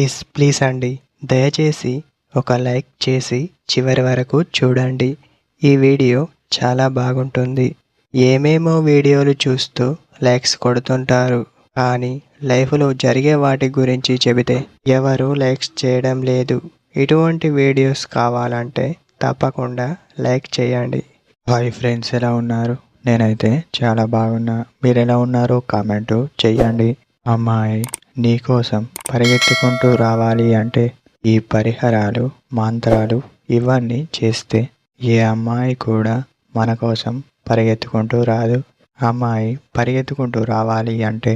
Please please అండి, దయచేసి ఒక లైక్ చేసి చివరి వరకు చూడండి. ఈ వీడియో చాలా బాగుంటుంది. ఏమేమో వీడియోలు చూస్తూ లైక్స్ కొడుతుంటారు, కానీ లైఫ్లో జరిగే వాటి గురించి చెబితే ఎవరు లైక్స్ చేయడం లేదు. ఇటువంటి వీడియోస్ కావాలంటే తప్పకుండా లైక్ చేయండి. హాయ్ ఫ్రెండ్స్, ఎలా ఉన్నారు? నేనైతే చాలా బాగున్నా. మీరు ఎలా ఉన్నారో కామెంటు చెయ్యండి. అమ్మాయి నీకోసం పరిగెత్తుకుంటూ రావాలి అంటే ఈ పరిహారాలు, మంత్రాలు ఇవన్నీ చేస్తే ఏ అమ్మాయి కూడా మన కోసం పరిగెత్తుకుంటూ రాదు. అమ్మాయి పరిగెత్తుకుంటూ రావాలి అంటే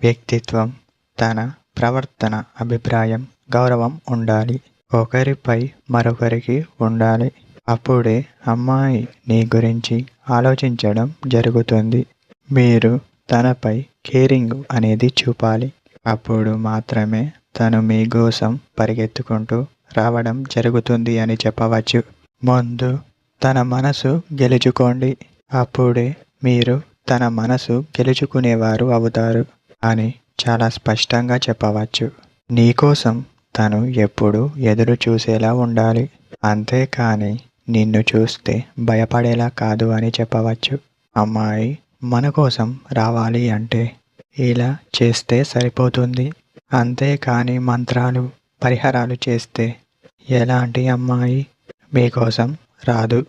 వ్యక్తిత్వం, తన ప్రవర్తన, అభిప్రాయం, గౌరవం ఉండాలి. ఒకరిపై మరొకరికి ఉండాలి. అప్పుడే అమ్మాయి నీ గురించి ఆలోచించడం జరుగుతుంది. మీరు తనపై కేరింగ్ అనేది చూపాలి. అప్పుడు మాత్రమే తను మీ కోసం పరిగెత్తుకుంటూ రావడం జరుగుతుంది అని చెప్పవచ్చు. ముందు తన మనసు గెలుచుకోండి, అప్పుడే మీరు తన మనసు గెలుచుకునేవారు అవుతారు అని చాలా స్పష్టంగా చెప్పవచ్చు. నీకోసం తను ఎప్పుడు ఎదురు చూసేలా ఉండాలి, అంతేకాని నిన్ను చూస్తే భయపడేలా కాదు అని చెప్పవచ్చు. అమ్మాయి మన కోసం రావాలి అంటే ఇలా చేస్తే సరిపోతుంది. అంతేకాని మంత్రాలు, పరిహారాలు చేస్తే ఎలాంటి అమ్మాయి మీకోసం రాదు.